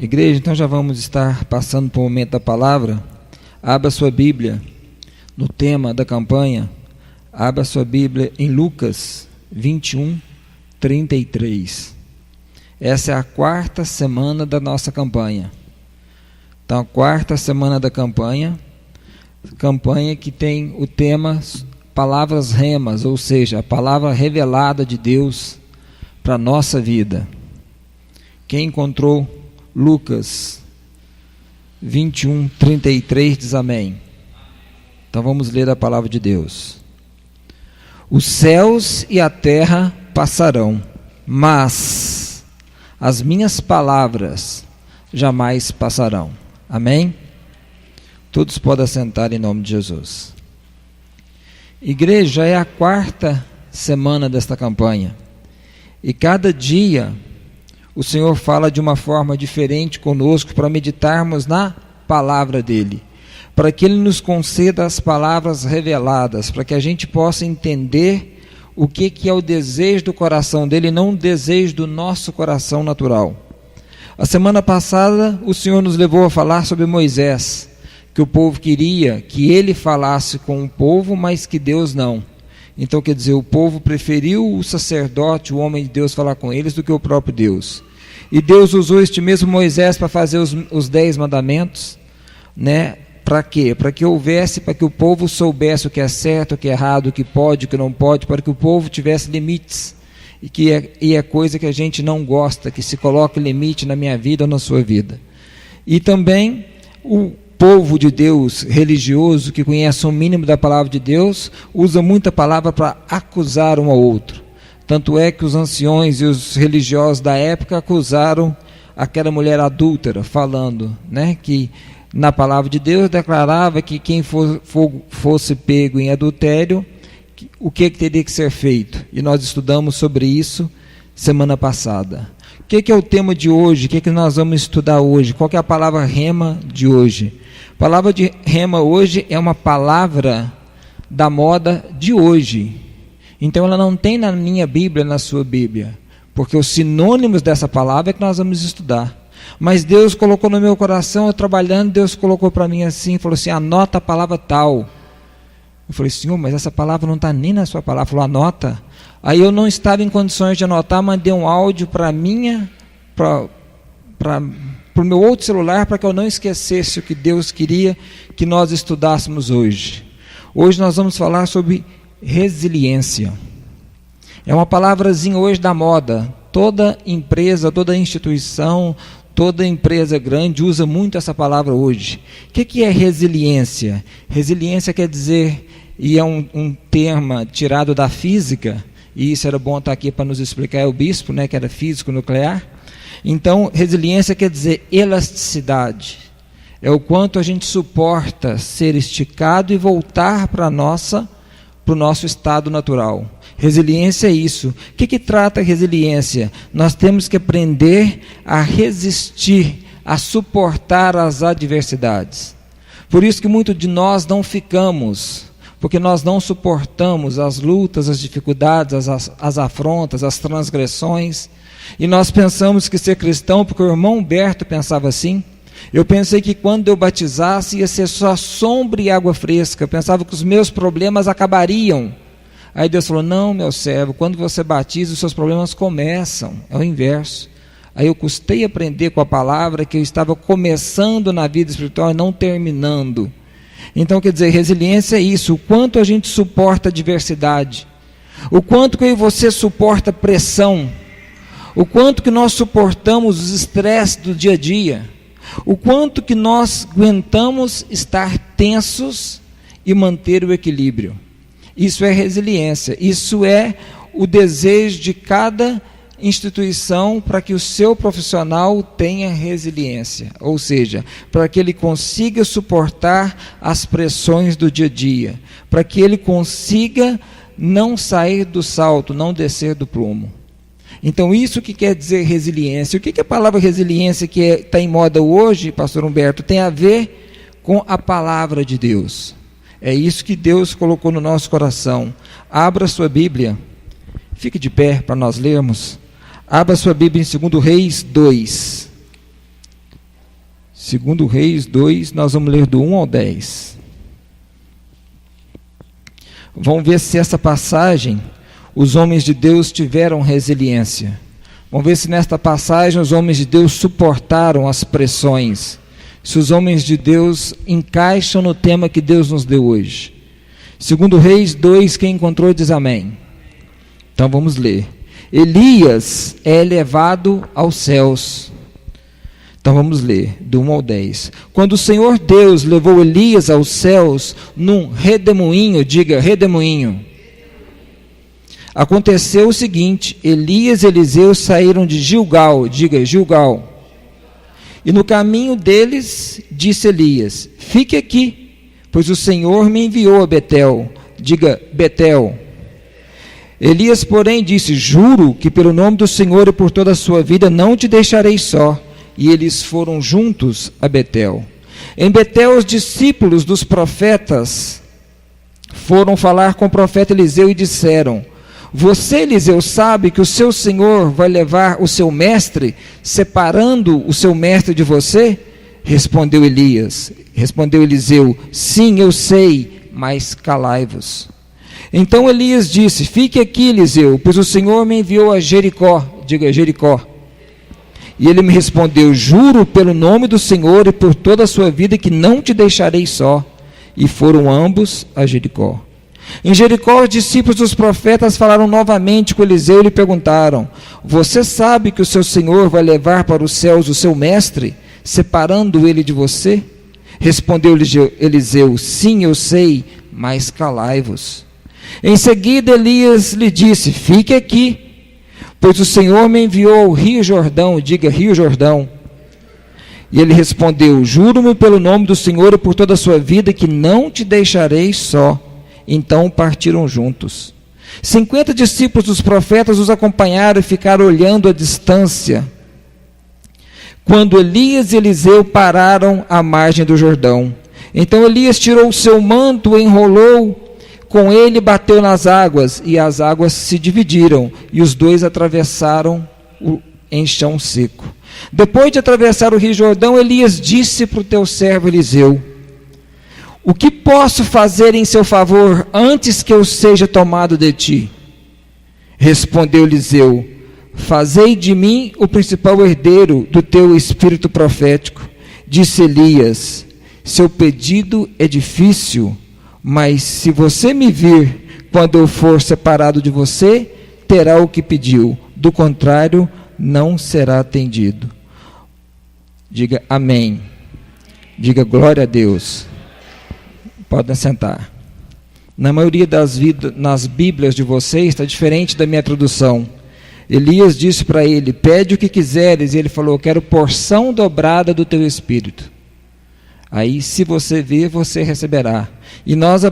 Igreja, então já vamos estar passando para o momento da palavra. Abra sua Bíblia no tema da campanha. Abra sua Bíblia em Lucas 21, 33. Essa é a quarta semana da nossa campanha. Então, a quarta semana da campanha que tem o tema palavras remas, ou seja, a palavra revelada de Deus para a nossa vida. Quem encontrou Lucas 21, 33 diz amém. Então vamos ler a palavra de Deus. Os céus e a terra passarão, mas as minhas palavras jamais passarão. Amém? Todos podem assentar em nome de Jesus. Igreja, é a quarta semana desta campanha. E cada dia o Senhor fala de uma forma diferente conosco para meditarmos na palavra dEle. Para que Ele nos conceda as palavras reveladas, para que a gente possa entender o que é o desejo do coração dEle, não o desejo do nosso coração natural. A semana passada o Senhor nos levou a falar sobre Moisés, que o povo queria que ele falasse com o povo, mas que Deus não. Então, quer dizer, o povo preferiu o sacerdote, o homem de Deus, falar com eles do que o próprio Deus. E Deus usou este mesmo Moisés para fazer os 10 mandamentos, né? Para quê? Para que o povo soubesse o que é certo, o que é errado, o que pode, o que não pode, para que o povo tivesse limites. E é coisa que a gente não gosta, que se coloque limite na minha vida ou na sua vida. E também o povo de Deus religioso, que conhece o mínimo da palavra de Deus, usa muita palavra para acusar um ao outro. Tanto é que os anciões e os religiosos da época acusaram aquela mulher adúltera, falando, né, que na palavra de Deus declarava que quem fosse pego em adultério, o que teria que ser feito. E nós estudamos sobre isso semana passada. O que é o tema de hoje? O que nós vamos estudar hoje? Qual que é a palavra rema de hoje? A palavra de rema hoje é uma palavra da moda de hoje. Então ela não tem na minha Bíblia, na sua Bíblia, porque os sinônimos dessa palavra é que nós vamos estudar. Mas Deus colocou no meu coração, eu trabalhando, Deus colocou para mim assim, falou assim, anota a palavra tal. Eu falei, Senhor, mas essa palavra não está nem na sua palavra. Falou, anota. Aí eu não estava em condições de anotar, mandei um áudio para o meu outro celular, para que eu não esquecesse o que Deus queria que nós estudássemos hoje. Hoje nós vamos falar sobre resiliência. É uma palavrazinha hoje da moda. Toda empresa, toda instituição, toda empresa grande usa muito essa palavra hoje. O que é resiliência? Resiliência quer dizer, e é um termo tirado da física, e isso era bom estar aqui para nos explicar, é o bispo, né, que era físico nuclear. Então, resiliência quer dizer elasticidade. É o quanto a gente suporta ser esticado e voltar para o nosso estado natural. Resiliência é isso. O que trata a resiliência? Nós temos que aprender a resistir, a suportar as adversidades. Por isso que muitos de nós não ficamos, porque nós não suportamos as lutas, as dificuldades, as afrontas, as transgressões. E nós pensamos que ser cristão, porque o irmão Humberto pensava assim. Eu pensei que quando eu batizasse ia ser só sombra e água fresca. Eu pensava que os meus problemas acabariam. Aí Deus falou, não, meu servo, quando você batiza, os seus problemas começam. É o inverso. Aí eu custei aprender com a palavra que eu estava começando na vida espiritual e não terminando. Então, quer dizer, resiliência é isso, o quanto a gente suporta a adversidade, o quanto que eu e você suporta pressão, o quanto que nós suportamos os estresses do dia a dia, o quanto que nós aguentamos estar tensos e manter o equilíbrio. Isso é resiliência, isso é o desejo de cada instituição para que o seu profissional tenha resiliência, ou seja, para que ele consiga suportar as pressões do dia a dia, para que ele consiga não sair do salto, não descer do prumo. Então isso que quer dizer resiliência. O que a palavra resiliência que está em moda hoje, pastor Humberto, tem a ver com a palavra de Deus? É isso que Deus colocou no nosso coração. Abra sua Bíblia, fique de pé para nós lermos. Abra sua Bíblia em 2 Reis 2. Segundo Reis 2, nós vamos ler do 1 ao 10. Vamos ver se essa passagem, os homens de Deus tiveram resiliência. Vamos ver se nesta passagem os homens de Deus suportaram as pressões. Se os homens de Deus encaixam no tema que Deus nos deu hoje. Segundo Reis 2, quem encontrou diz amém. Então vamos ler. Elias é elevado aos céus. Então vamos ler, do 1 ao 10. Quando o Senhor Deus levou Elias aos céus num redemoinho, diga redemoinho. Aconteceu o seguinte, Elias e Eliseu saíram de Gilgal, diga Gilgal. E no caminho deles, disse Elias, fique aqui, pois o Senhor me enviou a Betel, diga Betel. Elias, porém, disse, juro que pelo nome do Senhor e por toda a sua vida não te deixarei só. E eles foram juntos a Betel. Em Betel, os discípulos dos profetas foram falar com o profeta Eliseu e disseram, você, Eliseu, sabe que o seu Senhor vai levar o seu mestre, separando o seu mestre de você? Respondeu Eliseu, sim, eu sei, mas calai-vos. Então Elias disse, fique aqui, Eliseu, pois o Senhor me enviou a Jericó, diga Jericó. E ele me respondeu, juro pelo nome do Senhor e por toda a sua vida que não te deixarei só. E foram ambos a Jericó. Em Jericó, os discípulos dos profetas falaram novamente com Eliseu e lhe perguntaram, você sabe que o seu Senhor vai levar para os céus o seu mestre, separando ele de você? Respondeu Eliseu, sim, eu sei, mas calai-vos. Em seguida, Elias lhe disse, fique aqui, pois o Senhor me enviou ao Rio Jordão, diga Rio Jordão. E ele respondeu, juro-me pelo nome do Senhor e por toda a sua vida que não te deixarei só. Então partiram juntos. 50 discípulos dos profetas os acompanharam e ficaram olhando à distância. Quando Elias e Eliseu pararam à margem do Jordão. Então Elias tirou o seu manto, enrolou com ele e bateu nas águas, e as águas se dividiram, e os dois atravessaram em chão seco. Depois de atravessar o Rio Jordão, Elias disse para o teu servo Eliseu, o que posso fazer em seu favor antes que eu seja tomado de ti? Respondeu Eliseu, fazei de mim o principal herdeiro do teu espírito profético. Disse Elias, seu pedido é difícil, mas se você me vir quando eu for separado de você, terá o que pediu, do contrário, não será atendido. Diga amém. Diga glória a Deus. Podem sentar. Na maioria nas Bíblias de vocês está diferente da minha tradução. Elias disse para ele, pede o que quiseres, e ele falou, eu quero porção dobrada do teu espírito. Aí, se você ver, você receberá. E nós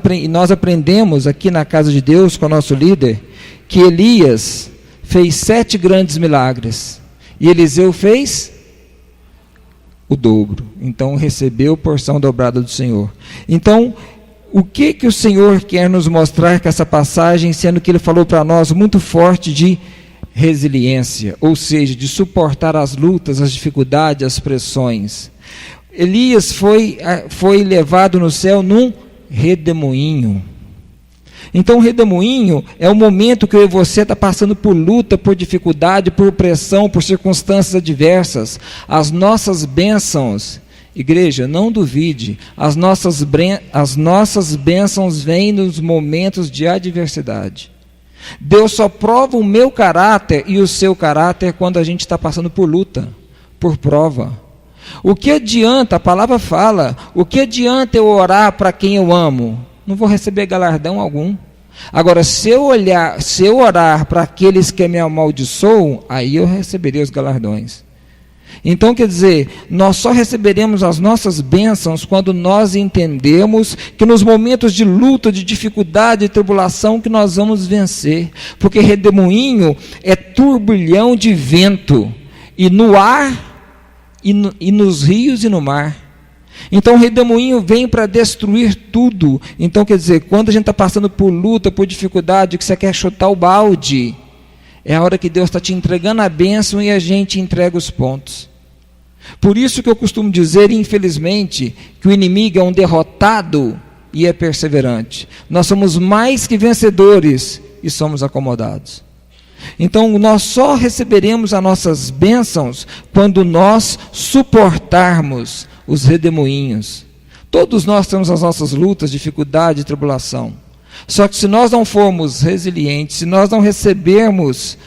aprendemos aqui na casa de Deus com o nosso líder, que Elias fez 7 grandes milagres, e Eliseu fez o dobro. Então recebeu porção dobrada do Senhor. Então, o que o Senhor quer nos mostrar com essa passagem, sendo que Ele falou para nós muito forte de resiliência, ou seja, de suportar as lutas, as dificuldades, as pressões. Elias foi levado no céu num redemoinho. Então, o redemoinho é o momento que eu e você está passando por luta, por dificuldade, por pressão, por circunstâncias adversas. As nossas bênçãos, igreja, não duvide, as nossas bênçãos vêm nos momentos de adversidade. Deus só prova o meu caráter e o seu caráter quando a gente está passando por luta, por prova. O que adianta, a palavra fala, o que adianta eu orar para quem eu amo? Não vou receber galardão algum. Agora, se eu orar para aqueles que me amaldiçoam, aí eu receberei os galardões. Então, quer dizer, nós só receberemos as nossas bênçãos quando nós entendemos que nos momentos de luta, de dificuldade, de tribulação, que nós vamos vencer. Porque redemoinho é turbilhão de vento, e no ar, e nos rios e no mar. Então o redemoinho vem para destruir tudo. Então, quer dizer, quando a gente está passando por luta, por dificuldade, que você quer chutar o balde, é a hora que Deus está te entregando a bênção e a gente entrega os pontos. Por isso que eu costumo dizer, infelizmente, que o inimigo é um derrotado e é perseverante. Nós somos mais que vencedores e somos acomodados. Então nós só receberemos as nossas bênçãos quando nós suportarmos os redemoinhos. Todos nós temos as nossas lutas, dificuldade e tribulação. Só que se nós não formos resilientes, se nós não recebermos,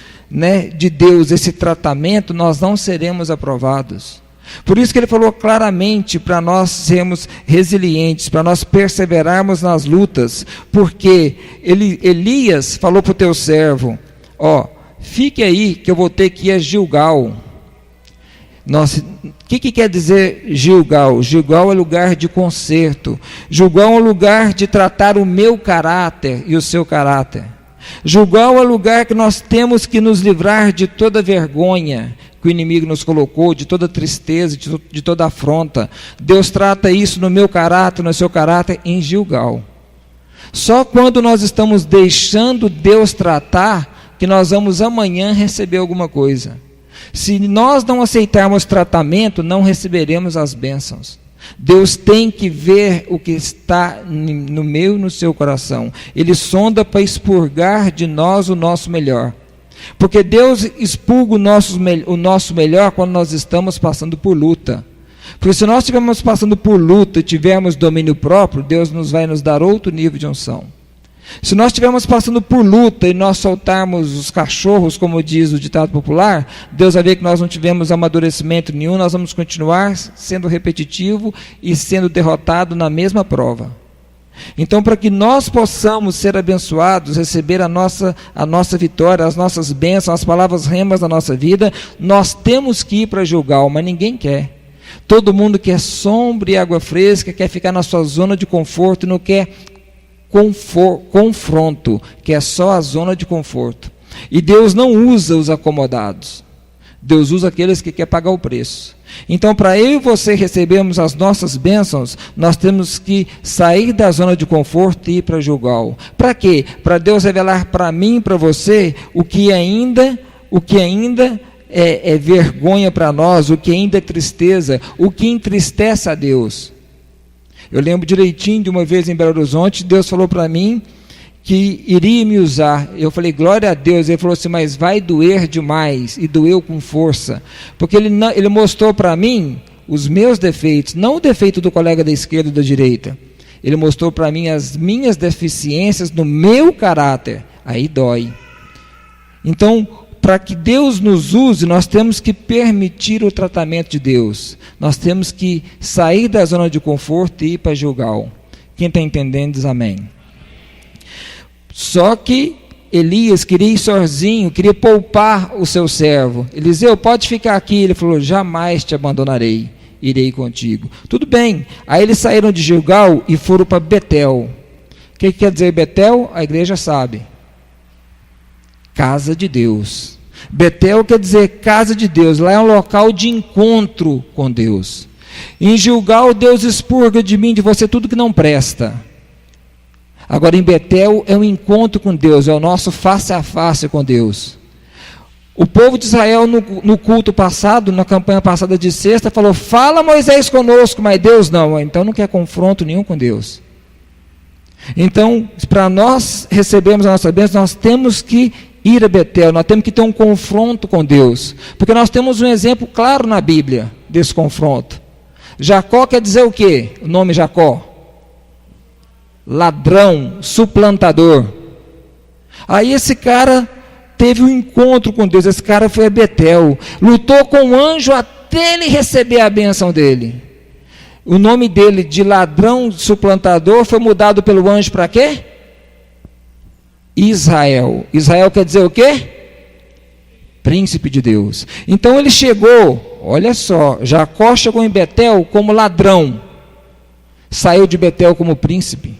de Deus esse tratamento, nós não seremos aprovados. Por isso que ele falou claramente para nós sermos resilientes, para nós perseverarmos nas lutas, porque Elias falou para o teu servo, fique aí que eu vou ter que ir a Gilgal. Nossa, o que quer dizer Gilgal? Gilgal é lugar de conserto. Gilgal é um lugar de tratar o meu caráter e o seu caráter. Gilgal é lugar que nós temos que nos livrar de toda vergonha que o inimigo nos colocou, de toda tristeza, de toda afronta. Deus trata isso no meu caráter, no seu caráter, em Gilgal. Só quando nós estamos deixando Deus tratar, que nós vamos amanhã receber alguma coisa. Se nós não aceitarmos tratamento, não receberemos as bênçãos. Deus tem que ver o que está no meu e no seu coração. Ele sonda para expurgar de nós o nosso melhor. Porque Deus expurga o nosso melhor quando nós estamos passando por luta. Porque se nós estivermos passando por luta e tivermos domínio próprio, Deus vai nos dar outro nível de unção. Se nós estivermos passando por luta e nós soltarmos os cachorros, como diz o ditado popular, Deus vai ver que nós não tivemos amadurecimento nenhum, nós vamos continuar sendo repetitivo e sendo derrotado na mesma prova. Então, para que nós possamos ser abençoados, receber a nossa vitória, as nossas bênçãos, as palavras remas da nossa vida, nós temos que ir para Gilgal, mas ninguém quer. Todo mundo quer sombra e água fresca, quer ficar na sua zona de conforto, não quer confronto, que é só a zona de conforto. E Deus não usa os acomodados. Deus usa aqueles que querem pagar o preço. Então, para eu e você recebermos as nossas bênçãos, nós temos que sair da zona de conforto e ir para Gilgal. Para quê? Para Deus revelar para mim e para você o que ainda é vergonha para nós, o que ainda é tristeza, o que entristece a Deus. Eu lembro direitinho de uma vez em Belo Horizonte, Deus falou para mim que iria me usar. Eu falei, glória a Deus. Ele falou assim, mas vai doer demais, e doeu com força, porque ele mostrou para mim os meus defeitos, não o defeito do colega da esquerda ou da direita. Ele mostrou para mim as minhas deficiências no meu caráter. Aí dói. Então, para que Deus nos use, nós temos que permitir o tratamento de Deus. Nós temos que sair da zona de conforto e ir para Gilgal. Quem está entendendo diz amém. Só que Elias queria ir sozinho, queria poupar o seu servo. Eliseu, pode ficar aqui. Ele falou, jamais te abandonarei, irei contigo. Tudo bem. Aí eles saíram de Gilgal e foram para Betel. O que quer dizer Betel? A igreja sabe. Casa de Deus. Betel quer dizer casa de Deus. Lá é um local de encontro com Deus. Em Gilgal, Deus expurga de mim, de você, tudo que não presta. Agora em Betel é um encontro com Deus, é o nosso face a face com Deus. O povo de Israel no culto passado, na campanha passada de sexta, falou, fala Moisés conosco, mas Deus não. Então não quer confronto nenhum com Deus. Então, para nós recebermos a nossa bênção, nós temos que ir a Betel, nós temos que ter um confronto com Deus, porque nós temos um exemplo claro na Bíblia desse confronto. Jacó quer dizer o quê? O nome Jacó? Ladrão, suplantador. Aí esse cara teve um encontro com Deus, esse cara foi a Betel, lutou com o anjo até ele receber a bênção dele. O nome dele de ladrão, suplantador, foi mudado pelo anjo para quê? Israel. Israel quer dizer o quê? Príncipe de Deus. Então ele chegou, olha só, Jacó chegou em Betel como ladrão, saiu de Betel como príncipe.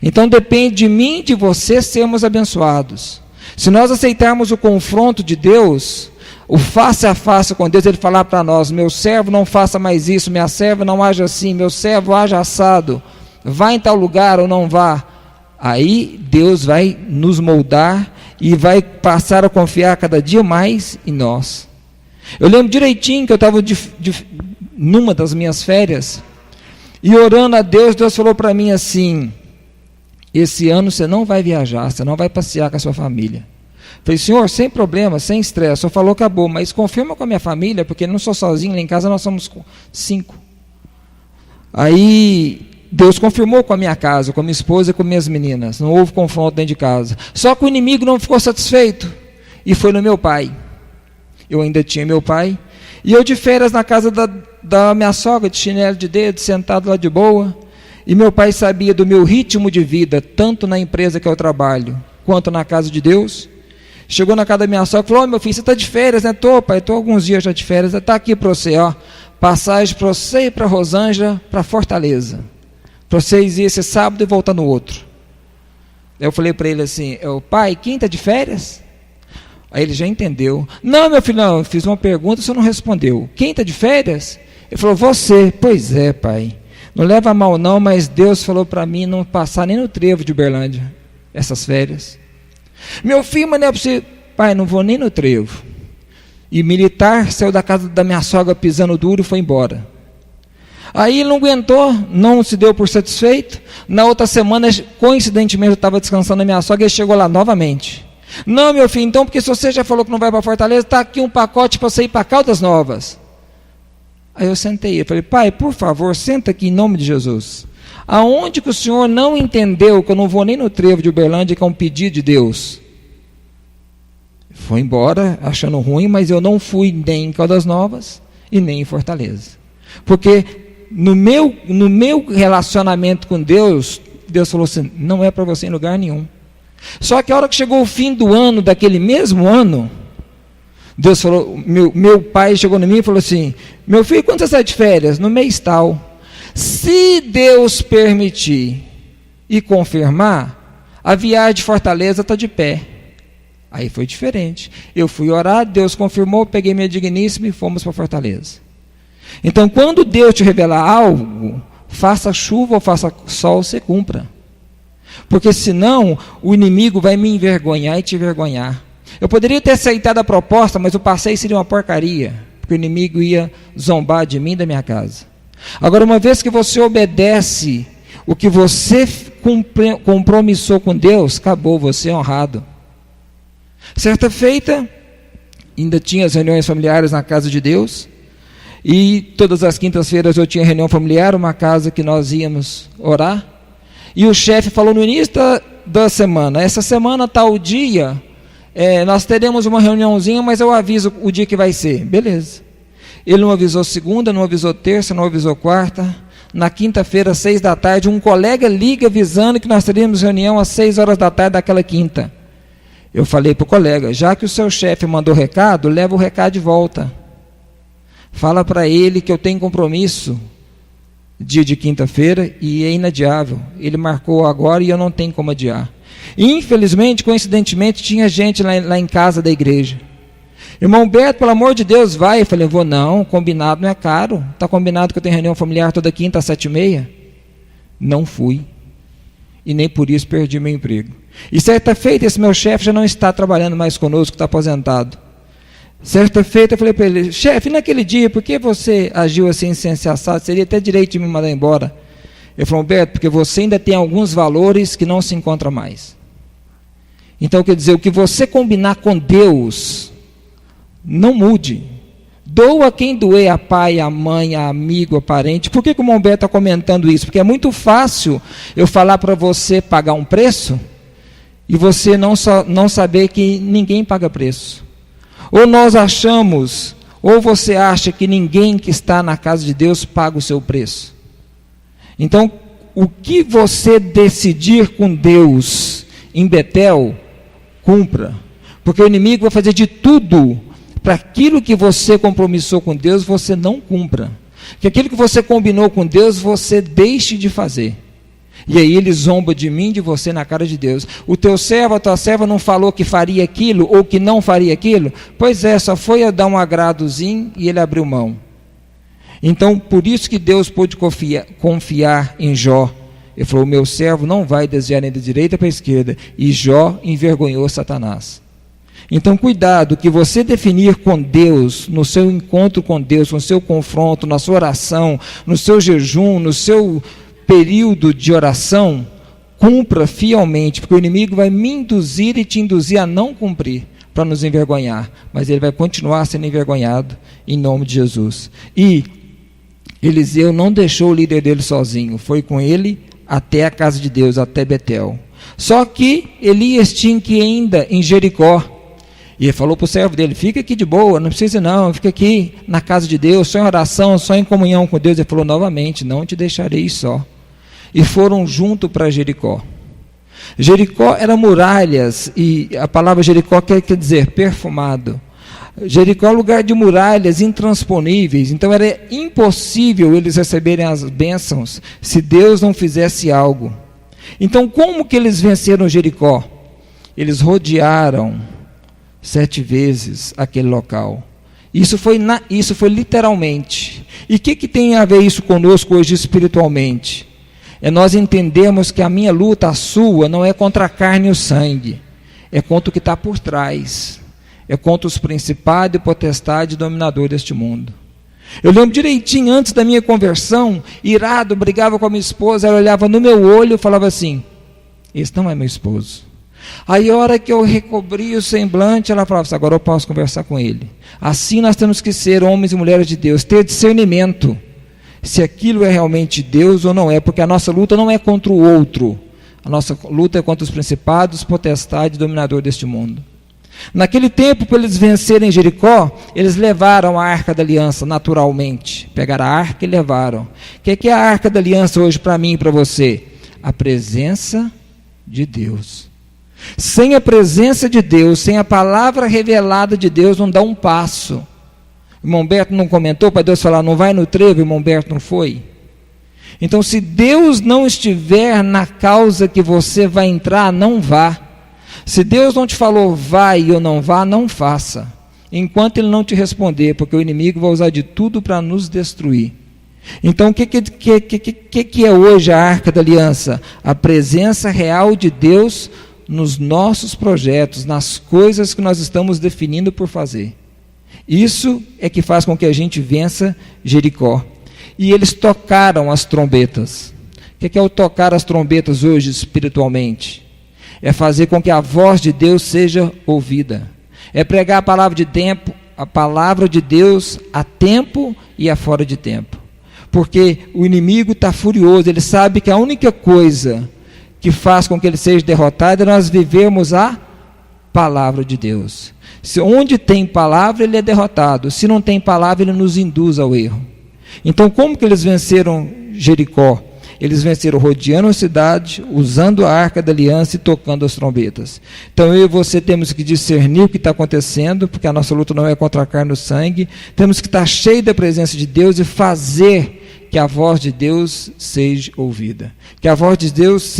Então depende de mim e de você sermos abençoados. Se nós aceitarmos o confronto de Deus, o face a face com Deus, ele falar para nós, meu servo não faça mais isso, minha serva não haja assim, meu servo haja assado, vá em tal lugar ou não vá. Aí Deus vai nos moldar e vai passar a confiar cada dia mais em nós. Eu lembro direitinho que eu estava numa das minhas férias, e orando a Deus, Deus falou para mim assim: esse ano você não vai viajar, você não vai passear com a sua família. Falei: Senhor, sem problema, sem estresse. O Senhor falou, acabou, mas confirma com a minha família, porque eu não sou sozinho, lá em casa nós somos 5. Aí Deus confirmou com a minha casa, com a minha esposa e com minhas meninas. Não houve confronto dentro de casa. Só que o inimigo não ficou satisfeito e foi no meu pai. Eu ainda tinha meu pai, e eu de férias na casa da minha sogra, de chinelo de dedo, sentado lá de boa, e meu pai sabia do meu ritmo de vida, tanto na empresa que eu trabalho, quanto na casa de Deus. Chegou na casa da minha sogra e falou: meu filho, você está de férias, né? Tô, pai, estou alguns dias já de férias, está aqui para você, ó, passagem para você e para Rosângela, para Fortaleza, para vocês ir esse sábado e voltar no outro. Eu falei para ele assim: pai, quem está de férias? Aí ele já entendeu. Não, meu filho, não, eu fiz uma pergunta, você não respondeu. Quem está de férias? Ele falou: você. Pois é, pai, não leva a mal não, mas Deus falou para mim não passar nem no trevo de Uberlândia essas férias. Meu filho, mas não é para você. Pai, não vou nem no trevo. E militar saiu da casa da minha sogra pisando duro e foi embora. Aí ele não aguentou, não se deu por satisfeito. Na outra semana, coincidentemente, eu estava descansando na minha sogra e ele chegou lá novamente. Não, meu filho, então, porque se você já falou que não vai para Fortaleza, está aqui um pacote para você ir para Caldas Novas. Aí eu sentei, eu falei: pai, por favor, senta aqui em nome de Jesus. Aonde que o senhor não entendeu que eu não vou nem no trevo de Uberlândia, que é um pedido de Deus? Foi embora achando ruim, mas eu não fui nem em Caldas Novas e nem em Fortaleza. Porque no meu relacionamento com Deus, Deus falou assim: não é para você em lugar nenhum. Só que a hora que chegou o fim do ano, daquele mesmo ano, Deus falou, meu pai chegou em mim e falou assim: meu filho, quando você sai de férias? No mês tal. Se Deus permitir e confirmar, a viagem de Fortaleza está de pé. Aí foi diferente. Eu fui orar, Deus confirmou, peguei minha digníssima e fomos para Fortaleza. Então, quando Deus te revelar algo, faça chuva ou faça sol, você cumpra. Porque senão, o inimigo vai me envergonhar e te envergonhar. Eu poderia ter aceitado a proposta, mas o passeio seria uma porcaria, porque o inimigo ia zombar de mim e da minha casa. Agora, uma vez que você obedece o que você compromissou com Deus, acabou, você é honrado. Certa feita, ainda tinha as reuniões familiares na casa de Deus, e todas as quintas-feiras eu tinha reunião familiar, uma casa que nós íamos orar, e o chefe falou no início da semana: essa semana, tal dia, nós teremos uma reuniãozinha, mas eu aviso o dia que vai ser. Beleza. Ele não avisou segunda, não avisou terça, não avisou quarta. Na quinta-feira, 6 da tarde, um colega liga avisando que nós teríamos reunião às 6 horas da tarde daquela quinta. Eu falei para o colega: já que o seu chefe mandou recado, leva o recado de volta. Fala para ele que eu tenho compromisso dia de quinta-feira e é inadiável. Ele marcou agora e eu não tenho como adiar. E, infelizmente, coincidentemente, tinha gente lá em casa da igreja. Irmão Beto, pelo amor de Deus, vai. Eu falei: vou não, combinado não é caro. Está combinado que eu tenho reunião familiar toda quinta às 7h30? Não fui. E nem por isso perdi meu emprego. E certa feita, esse meu chefe já não está trabalhando mais conosco, está aposentado. Certa feita eu falei para ele: chefe, naquele dia, por que você agiu assim insensato? Seria até direito de me mandar embora. Ele falou: Beto, porque você ainda tem alguns valores que não se encontram mais. Então, quer dizer, o que você combinar com Deus, não mude. Doa quem doer, a pai, a mãe, a amigo, a parente. Por que o irmão Beto está comentando isso? Porque é muito fácil eu falar para você pagar um preço e você não saber que ninguém paga preço. Ou nós achamos, ou você acha que ninguém que está na casa de Deus paga o seu preço. Então, o que você decidir com Deus em Betel, cumpra. Porque o inimigo vai fazer de tudo para aquilo que você compromissou com Deus, você não cumpra. Que aquilo que você combinou com Deus, você deixe de fazer. E aí ele zomba de mim, de você na cara de Deus. O teu servo, a tua serva não falou que faria aquilo ou que não faria aquilo? Pois é, só foi a dar um agradozinho e ele abriu mão. Então, por isso que Deus pôde confiar em Jó. Ele falou: o meu servo não vai desviar nem da direita para a esquerda. E Jó envergonhou Satanás. Então, cuidado, que você definir com Deus, no seu encontro com Deus, no seu confronto, na sua oração, no seu jejum, no seu período de oração, cumpra fielmente, porque o inimigo vai me induzir e te induzir a não cumprir, para nos envergonhar, mas ele vai continuar sendo envergonhado em nome de Jesus. E Eliseu não deixou o líder dele sozinho, foi com ele até a casa de Deus, até Betel. Só que Elias tinha que ir ainda em Jericó, e ele falou para o servo dele: fica aqui de boa, não precisa não, fica aqui na casa de Deus, só em oração, só em comunhão com Deus. Ele falou novamente: não te deixarei só. E foram junto para Jericó. Jericó era muralhas, e a palavra Jericó quer dizer perfumado. Jericó é um lugar de muralhas intransponíveis, então era impossível eles receberem as bênçãos se Deus não fizesse algo. Então, como que eles venceram Jericó? Eles rodearam 7 vezes aquele local. Isso foi literalmente. E o que tem a ver isso conosco hoje espiritualmente? É nós entendermos que a minha luta, a sua, não é contra a carne e o sangue, é contra o que está por trás, é contra os principados e potestades dominadores deste mundo. Eu lembro direitinho, antes da minha conversão, irado, brigava com a minha esposa, ela olhava no meu olho e falava assim: esse não é meu esposo. Aí a hora que eu recobri o semblante, ela falava assim: agora eu posso conversar com ele. Assim nós temos que ser homens e mulheres de Deus, ter discernimento, se aquilo é realmente Deus ou não é, porque a nossa luta não é contra o outro, a nossa luta é contra os principados, potestades, dominadores deste mundo. Naquele tempo, para eles vencerem Jericó, eles levaram a Arca da Aliança naturalmente, pegaram a arca e levaram. O que é a Arca da Aliança hoje para mim e para você? A presença de Deus. Sem a presença de Deus, sem a palavra revelada de Deus, não dá um passo. O irmão Berto não comentou para Deus falar: não vai no trevo, o irmão Berto não foi. Então, se Deus não estiver na causa que você vai entrar, não vá. Se Deus não te falou vai ou não vá, não faça, enquanto Ele não te responder, porque o inimigo vai usar de tudo para nos destruir. Então, o que é hoje a Arca da Aliança? A presença real de Deus nos nossos projetos, nas coisas que nós estamos definindo por fazer. Isso é que faz com que a gente vença Jericó. E eles tocaram as trombetas. O que é o tocar as trombetas hoje espiritualmente? É fazer com que a voz de Deus seja ouvida. É pregar a palavra de Deus a tempo e a fora de tempo. Porque o inimigo está furioso, ele sabe que a única coisa que faz com que ele seja derrotado é nós vivermos a palavra de Deus. Onde tem palavra, ele é derrotado. Se não tem palavra, ele nos induz ao erro. Então, como que eles venceram Jericó? Eles venceram rodeando a cidade, usando a Arca da Aliança e tocando as trombetas. Então, eu e você temos que discernir o que está acontecendo, porque a nossa luta não é contra a carne e o sangue. Temos que estar cheios da presença de Deus e fazer que a voz de Deus seja ouvida. Que a voz de Deus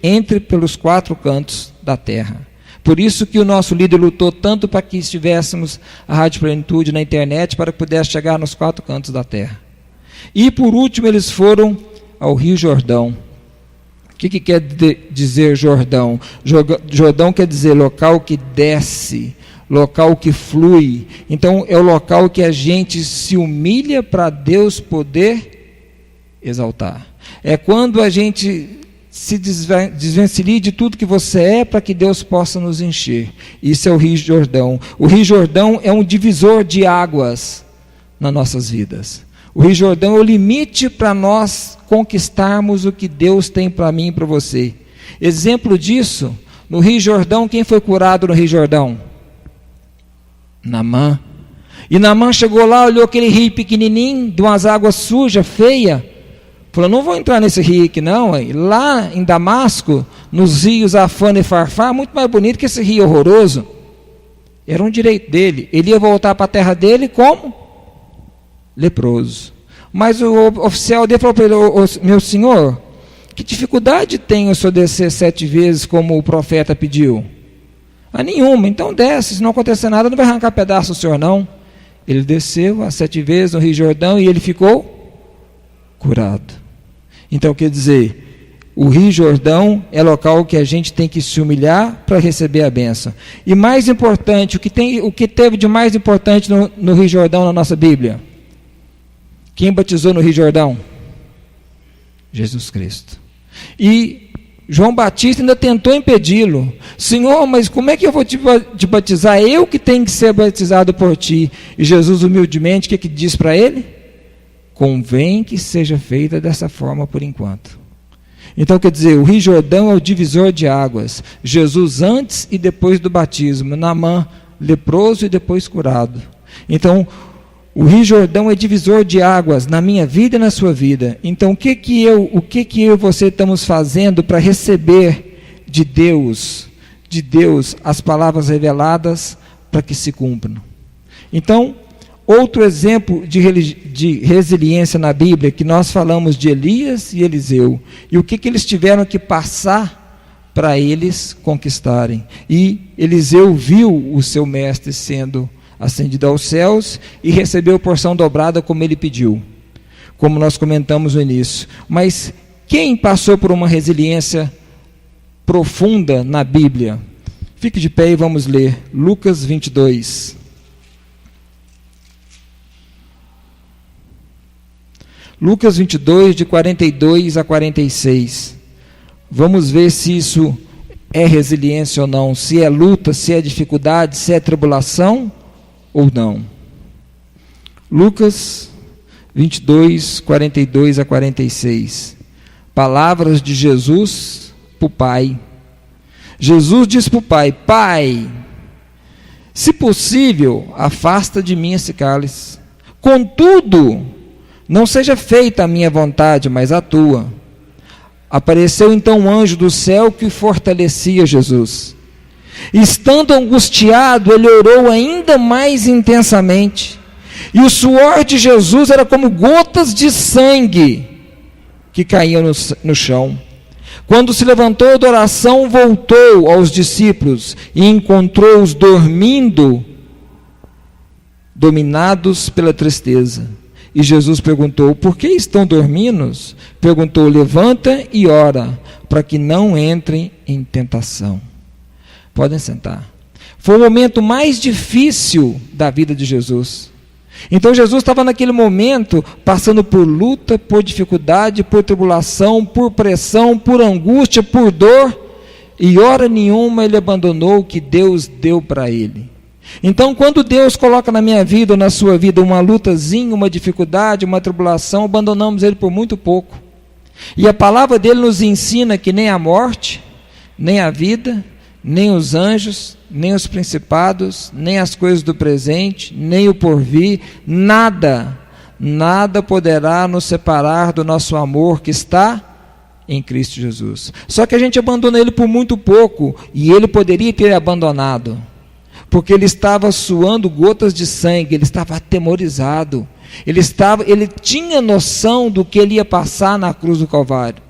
entre pelos 4 cantos da terra. Por isso que o nosso líder lutou tanto para que estivéssemos a Rádio Plenitude na internet, para que pudesse chegar nos 4 cantos da terra. E por último eles foram ao Rio Jordão. O que quer dizer Jordão? Jordão quer dizer local que desce, local que flui. Então é o local que a gente se humilha para Deus poder exaltar. É quando a gente se desvencilhe de tudo que você é, para que Deus possa nos encher. Isso é o Rio Jordão. O Rio Jordão é um divisor de águas nas nossas vidas. O Rio Jordão é o limite para nós conquistarmos o que Deus tem para mim e para você. Exemplo disso, no Rio Jordão, quem foi curado no Rio Jordão? Naamã. E Naamã chegou lá, olhou aquele rio pequenininho, de umas águas sujas, feias, falou: não vou entrar nesse rio aqui não. E lá em Damasco, nos rios Afana e Farfar, muito mais bonito que esse rio horroroso. Era um direito dele. Ele ia voltar para a terra dele como? Leproso. Mas o oficial dele falou para ele: meu senhor, que dificuldade tem o senhor descer 7 vezes como o profeta pediu? Nenhuma. Então desce, se não acontecer nada, não vai arrancar pedaço o senhor não. Ele desceu as 7 vezes no Rio Jordão e ele ficou curado. Então quer dizer, o Rio Jordão é local que a gente tem que se humilhar para receber a bênção. E mais importante, o que teve de mais importante no Rio Jordão na nossa Bíblia? Quem batizou no Rio Jordão? Jesus Cristo. E João Batista ainda tentou impedi-lo. Senhor, mas como é que eu vou te batizar? Eu que tenho que ser batizado por ti. E Jesus humildemente, o que diz para ele? Convém que seja feita dessa forma por enquanto. Então quer dizer, o Rio Jordão é o divisor de águas. Jesus antes e depois do batismo. Naamã, leproso e depois curado. Então, o Rio Jordão é divisor de águas na minha vida e na sua vida. Então, o que eu e você estamos fazendo para receber de Deus, as palavras reveladas para que se cumpram? Então, outro exemplo de resiliência na Bíblia, que nós falamos de Elias e Eliseu, e o que eles tiveram que passar para eles conquistarem. E Eliseu viu o seu mestre sendo ascendido aos céus e recebeu porção dobrada como ele pediu, como nós comentamos no início. Mas quem passou por uma resiliência profunda na Bíblia? Fique de pé e vamos ler Lucas 22. Lucas 22, de 42 a 46. Vamos ver se isso é resiliência ou não, se é luta, se é dificuldade, se é tribulação ou não. Lucas 22, 42 a 46. Palavras de Jesus para o Pai. Jesus diz para o Pai: Pai, se possível, afasta de mim esse cálice. Contudo, não seja feita a minha vontade, mas a tua. Apareceu então um anjo do céu que fortalecia Jesus. Estando angustiado, ele orou ainda mais intensamente. E o suor de Jesus era como gotas de sangue que caíam no chão. Quando se levantou da oração, voltou aos discípulos e encontrou-os dormindo, dominados pela tristeza. E Jesus perguntou: por que estão dormindo? Perguntou: levanta e ora, para que não entrem em tentação. Podem sentar. Foi o momento mais difícil da vida de Jesus. Então Jesus estava naquele momento passando por luta, por dificuldade, por tribulação, por pressão, por angústia, por dor, e hora nenhuma ele abandonou o que Deus deu para ele. Então, quando Deus coloca na minha vida ou na sua vida uma lutazinha, uma dificuldade, uma tribulação, abandonamos ele por muito pouco. E a palavra dele nos ensina que nem a morte, nem a vida, nem os anjos, nem os principados, nem as coisas do presente, nem o porvir, nada poderá nos separar do nosso amor que está em Cristo Jesus. Só que a gente abandona ele por muito pouco, e ele poderia ter abandonado, porque ele estava suando gotas de sangue, ele estava atemorizado, ele tinha noção do que ele ia passar na cruz do Calvário.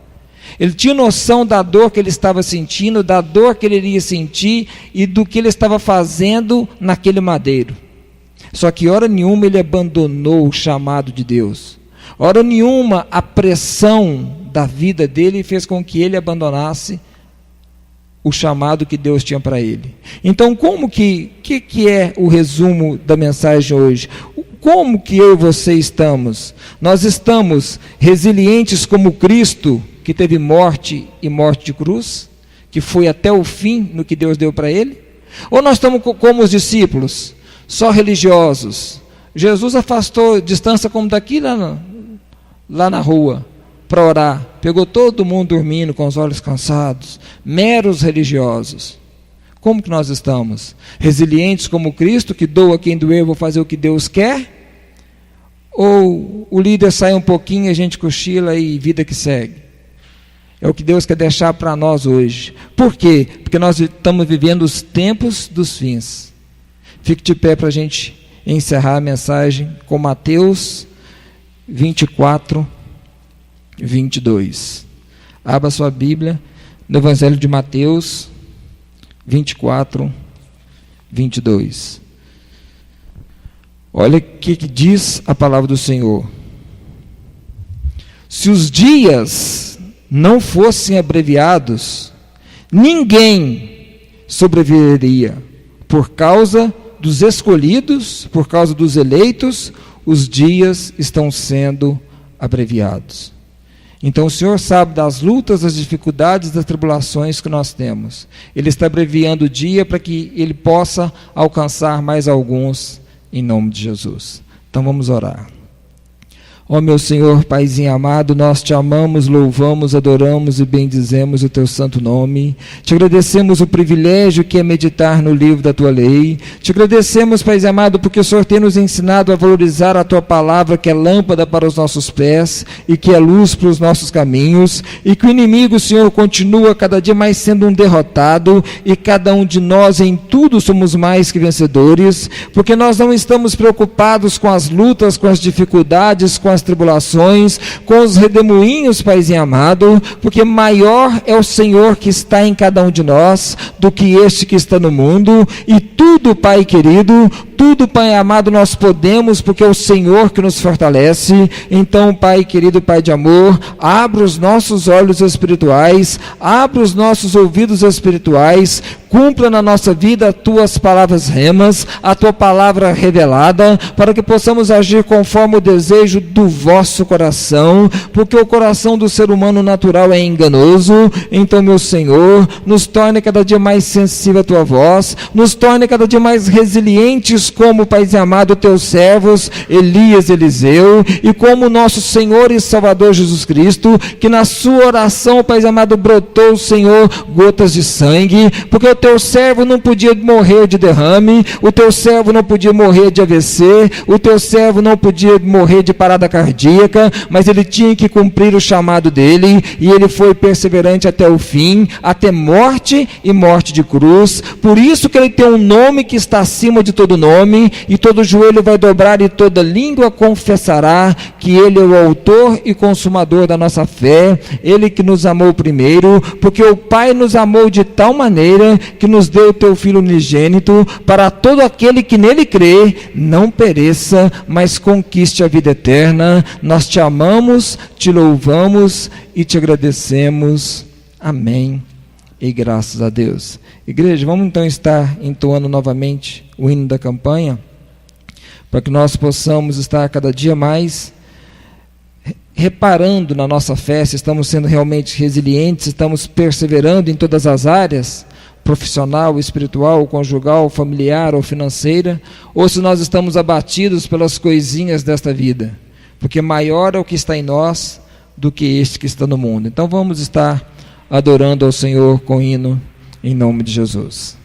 Ele tinha noção da dor que ele estava sentindo, da dor que ele iria sentir e do que ele estava fazendo naquele madeiro. Só que hora nenhuma ele abandonou o chamado de Deus. Hora nenhuma a pressão da vida dele fez com que ele abandonasse o chamado que Deus tinha para ele. Então, como que é o resumo da mensagem hoje? Como que eu e você estamos? Nós estamos resilientes como Cristo, que teve morte e morte de cruz, que foi até o fim no que Deus deu para ele? Ou nós estamos como os discípulos, só religiosos? Jesus afastou distância como daqui lá na rua, para orar, pegou todo mundo dormindo com os olhos cansados, meros religiosos. Como que nós estamos? Resilientes como Cristo, que doa quem doer, vou fazer o que Deus quer? Ou o líder sai um pouquinho, a gente cochila e vida que segue? É o que Deus quer deixar para nós hoje. Por quê? Porque nós estamos vivendo os tempos dos fins. Fique de pé para a gente encerrar a mensagem com Mateus 24, 22. Abra sua Bíblia no Evangelho de Mateus 24, 22. Olha o que diz a palavra do Senhor. Se os dias não fossem abreviados, ninguém sobreviveria. Por causa dos escolhidos, por causa dos eleitos, os dias estão sendo abreviados. Então o Senhor sabe das lutas, das dificuldades, das tribulações que nós temos. Ele está abreviando o dia para que Ele possa alcançar mais alguns, em nome de Jesus. Então vamos orar. Ó meu Senhor, Paizinho amado, nós te amamos, louvamos, adoramos e bendizemos o teu santo nome. Te agradecemos o privilégio que é meditar no livro da tua lei. Te agradecemos, Paizinho amado, porque o Senhor tem nos ensinado a valorizar a tua palavra, que é lâmpada para os nossos pés e que é luz para os nossos caminhos, e que o inimigo, Senhor, continua cada dia mais sendo um derrotado, e cada um de nós em tudo somos mais que vencedores, porque nós não estamos preocupados com as lutas, com as dificuldades, com as tribulações, com os redemoinhos, Paizinho amado, porque maior é o Senhor que está em cada um de nós do que este que está no mundo, e tudo, Pai querido, tudo, Pai amado, nós podemos, porque é o Senhor que nos fortalece. Então, Pai querido, Pai de amor, abra os nossos olhos espirituais, abra os nossos ouvidos espirituais, cumpra na nossa vida as tuas palavras remas, a tua palavra revelada, para que possamos agir conforme o desejo do vosso coração, porque o coração do ser humano natural é enganoso. Então, meu Senhor, nos torne cada dia mais sensível à tua voz, nos torne cada dia mais resilientes, como, Paizinho amado, teus servos Elias, Eliseu, e como nosso Senhor e Salvador Jesus Cristo, que na sua oração, Paizinho amado, brotou, Senhor, gotas de sangue, porque o teu servo não podia morrer de derrame, o teu servo não podia morrer de AVC, o teu servo não podia morrer de parada cardíaca, mas ele tinha que cumprir o chamado dele, e ele foi perseverante até o fim, até morte e morte de cruz. Por isso que ele tem um nome que está acima de todo nome, e todo joelho vai dobrar e toda língua confessará que ele é o autor e consumador da nossa fé, ele que nos amou primeiro, porque o Pai nos amou de tal maneira que nos deu o teu Filho unigênito, para todo aquele que nele crê, não pereça, mas conquiste a vida eterna. Nós te amamos, te louvamos e te agradecemos. Amém. E graças a Deus. Igreja, vamos então estar entoando novamente o hino da campanha, para que nós possamos estar cada dia mais reparando na nossa fé, se estamos sendo realmente resilientes, se estamos perseverando em todas as áreas, profissional, espiritual, conjugal, familiar ou financeira, ou se nós estamos abatidos pelas coisinhas desta vida, porque maior é o que está em nós do que este que está no mundo. Então vamos estar adorando ao Senhor com hino, em nome de Jesus.